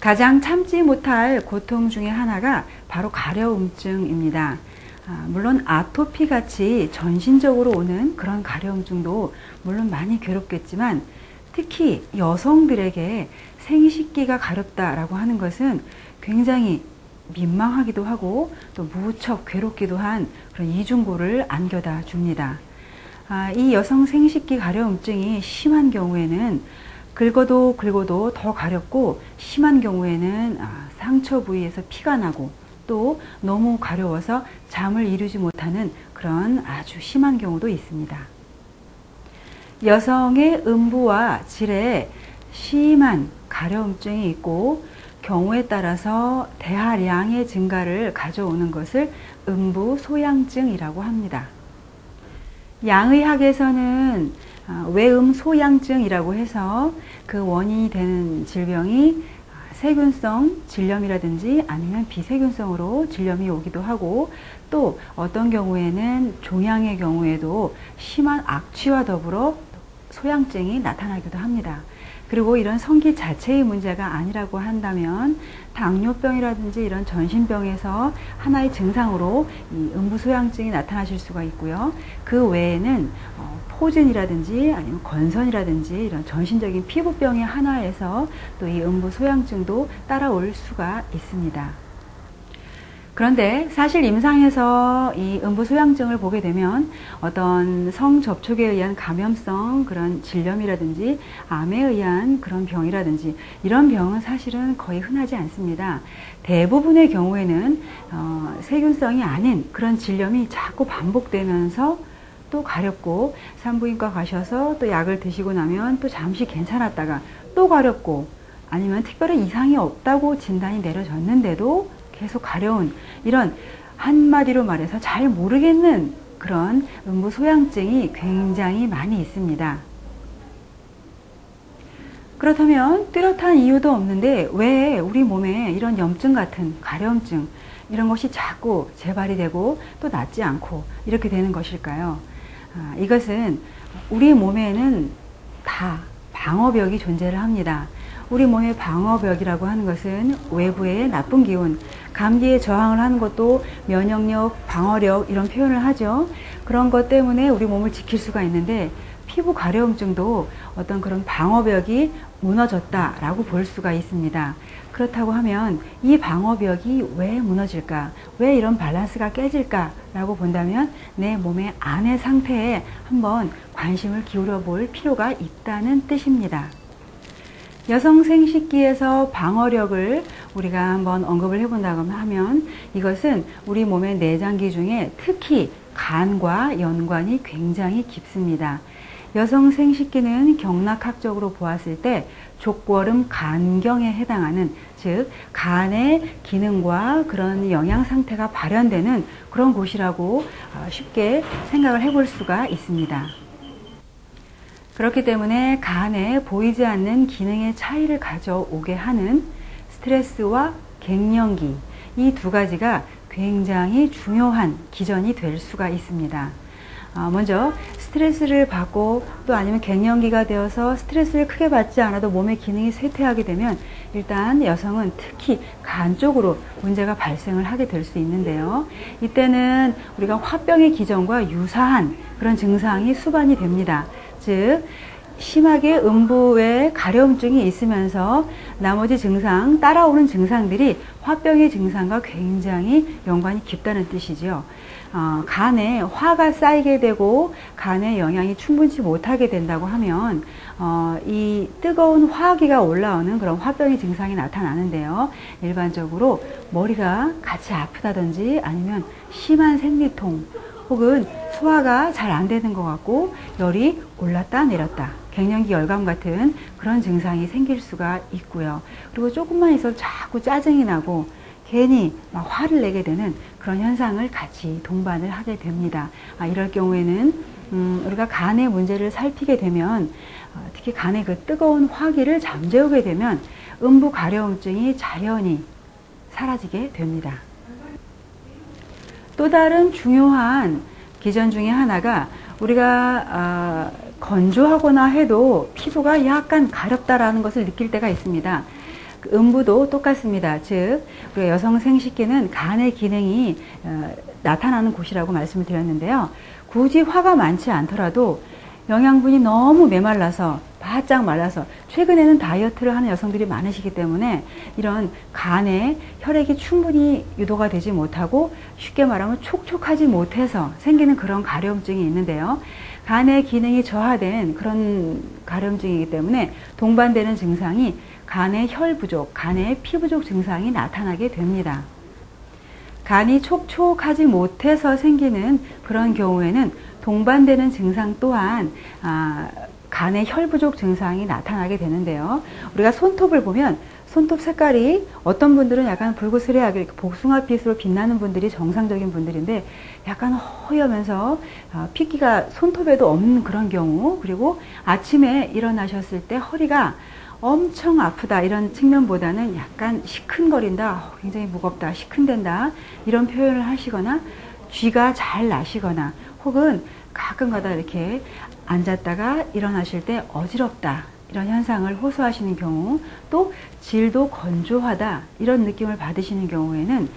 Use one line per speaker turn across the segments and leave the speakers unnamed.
가장 참지 못할 고통 중에 하나가 바로 가려움증입니다. 물론 아토피 같이 전신적으로 오는 그런 가려움증도 물론 많이 괴롭겠지만 특히 여성들에게 생식기가 가렵다라고 하는 것은 굉장히 민망하기도 하고 또 무척 괴롭기도 한 그런 이중고를 안겨다 줍니다. 이 여성 생식기 가려움증이 심한 경우에는 긁어도 더 가렵고 심한 경우에는 상처 부위에서 피가 나고 또 너무 가려워서 잠을 이루지 못하는 그런 아주 심한 경우도 있습니다. 여성의 음부와 질에 심한 가려움증이 있고 경우에 따라서 대하량의 증가를 가져오는 것을 음부 소양증이라고 합니다. 양의학에서는 외음 소양증이라고 해서 그 원인이 되는 질병이 세균성 질염이라든지 아니면 비세균성으로 질염이 오기도 하고 또 어떤 경우에는 종양의 경우에도 심한 악취와 더불어 소양증이 나타나기도 합니다. 그리고 이런 성기 자체의 문제가 아니라고 한다면 당뇨병이라든지 이런 전신병에서 하나의 증상으로 이 음부소양증이 나타나실 수가 있고요. 그 외에는 포진이라든지 아니면 건선이라든지 이런 전신적인 피부병의 하나에서 또 이 음부소양증도 따라올 수가 있습니다. 그런데 사실 임상에서 이 음부소양증을 보게 되면 어떤 성접촉에 의한 감염성 그런 질염이라든지 암에 의한 그런 병이라든지 이런 병은 사실은 거의 흔하지 않습니다. 대부분의 경우에는 세균성이 아닌 그런 질염이 자꾸 반복되면서 또 가렵고 산부인과 가셔서 또 약을 드시고 나면 또 잠시 괜찮았다가 또 가렵고 아니면 특별히 이상이 없다고 진단이 내려졌는데도 계속 가려운 이런 한마디로 말해서 잘 모르겠는 그런 음부소양증이 굉장히 많이 있습니다. 그렇다면 뚜렷한 이유도 없는데 왜 우리 몸에 이런 염증 같은 가려움증 이런 것이 자꾸 재발이 되고 또 낫지 않고 이렇게 되는 것일까요? 이것은 우리 몸에는 다 방어벽이 존재를 합니다. 우리 몸의 방어벽이라고 하는 것은 외부의 나쁜 기운, 감기에 저항을 하는 것도 면역력, 방어력 이런 표현을 하죠. 그런 것 때문에 우리 몸을 지킬 수가 있는데 피부 가려움증도 어떤 그런 방어벽이 무너졌다라고 볼 수가 있습니다. 그렇다고 하면 이 방어벽이 왜 무너질까? 왜 이런 밸런스가 깨질까라고 본다면 내 몸의 안의 상태에 한번 관심을 기울여 볼 필요가 있다는 뜻입니다. 여성 생식기에서 방어력을 우리가 한번 언급을 해본다고 하면 이것은 우리 몸의 내장기 중에 특히 간과 연관이 굉장히 깊습니다. 여성 생식기는 경락학적으로 보았을 때 족궐음 간경에 해당하는 즉 간의 기능과 그런 영양 상태가 발현되는 그런 곳이라고 쉽게 생각을 해볼 수가 있습니다. 그렇기 때문에 간에 보이지 않는 기능의 차이를 가져오게 하는 스트레스와 갱년기 이 두 가지가 굉장히 중요한 기전이 될 수가 있습니다. 먼저 스트레스를 받고 또 아니면 갱년기가 되어서 스트레스를 크게 받지 않아도 몸의 기능이 쇠퇴하게 되면 일단 여성은 특히 간 쪽으로 문제가 발생을 하게 될 수 있는데요. 이때는 우리가 화병의 기전과 유사한 그런 증상이 수반이 됩니다. 즉 심하게 음부에 가려움증이 있으면서 나머지 증상, 따라오는 증상들이 화병의 증상과 굉장히 연관이 깊다는 뜻이죠. 간에 화가 쌓이게 되고 간에 영양이 충분치 못하게 된다고 하면 이 뜨거운 화기가 올라오는 그런 화병의 증상이 나타나는데요. 일반적으로 머리가 같이 아프다든지 아니면 심한 생리통 혹은 소화가 잘 안 되는 것 같고 열이 올랐다 내렸다 갱년기 열감 같은 그런 증상이 생길 수가 있고요. 그리고 조금만 있어도 자꾸 짜증이 나고 괜히 막 화를 내게 되는 그런 현상을 같이 동반을 하게 됩니다. 이럴 경우에는 우리가 간의 문제를 살피게 되면 특히 간의 그 뜨거운 화기를 잠재우게 되면 음부 가려움증이 자연히 사라지게 됩니다. 또 다른 중요한 기전 중에 하나가 우리가 건조하거나 해도 피부가 약간 가렵다라는 것을 느낄 때가 있습니다. 음부도 똑같습니다. 즉 우리가 여성 생식기는 간의 기능이 나타나는 곳이라고 말씀을 드렸는데요. 굳이 화가 많지 않더라도 영양분이 너무 메말라서 바짝 말라서 최근에는 다이어트를 하는 여성들이 많으시기 때문에 이런 간에 혈액이 충분히 유도가 되지 못하고 쉽게 말하면 촉촉하지 못해서 생기는 그런 가려움증이 있는데요. 간의 기능이 저하된 그런 가려움증이기 때문에 동반되는 증상이 간의 혈 부족, 간의 피 부족 증상이 나타나게 됩니다. 간이 촉촉하지 못해서 생기는 그런 경우에는 동반되는 증상 또한 간의 혈 부족 증상이 나타나게 되는데요. 우리가 손톱을 보면 손톱 색깔이 어떤 분들은 약간 붉으스레하게 복숭아빛으로 빛나는 분들이 정상적인 분들인데 약간 허여면서 핏기가 손톱에도 없는 그런 경우, 그리고 아침에 일어나셨을 때 허리가 엄청 아프다 이런 측면보다는 약간 시큰거린다, 굉장히 무겁다, 시큰댄다 이런 표현을 하시거나 쥐가 잘 나시거나 혹은 가끔가다 이렇게 앉았다가 일어나실 때 어지럽다 이런 현상을 호소하시는 경우, 또 질도 건조하다 이런 느낌을 받으시는 경우에는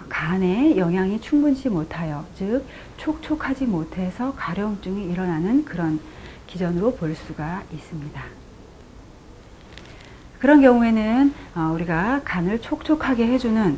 간에 영양이 충분치 못하여, 즉 촉촉하지 못해서 가려움증이 일어나는 그런 기전으로 볼 수가 있습니다. 그런 경우에는 우리가 간을 촉촉하게 해주는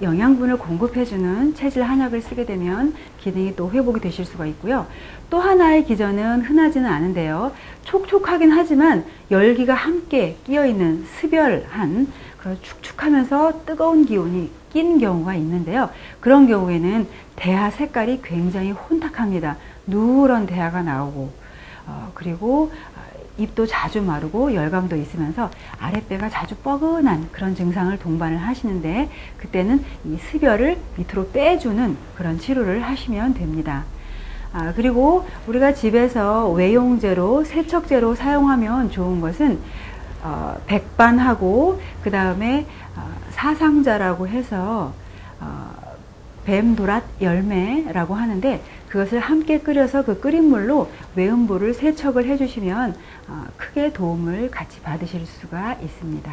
영양분을 공급해주는 체질 한약을 쓰게 되면 기능이 또 회복이 되실 수가 있고요. 또 하나의 기전은 흔하지는 않은데요. 촉촉하긴 하지만 열기가 함께 끼어있는 습열한 그런 축축하면서 뜨거운 기운이 낀 경우가 있는데요. 그런 경우에는 대하 색깔이 굉장히 혼탁합니다. 누런 대하가 나오고 그리고 입도 자주 마르고 열감도 있으면서 아랫배가 자주 뻐근한 그런 증상을 동반을 하시는데, 그때는 이 습열을 밑으로 빼주는 그런 치료를 하시면 됩니다. 그리고 우리가 집에서 외용제로, 세척제로 사용하면 좋은 것은 백반하고 그 다음에 사상자라고 해서 뱀도랏 열매라고 하는데, 그것을 함께 끓여서 그 끓인 물로 외음부를 세척을 해주시면 크게 도움을 같이 받으실 수가 있습니다.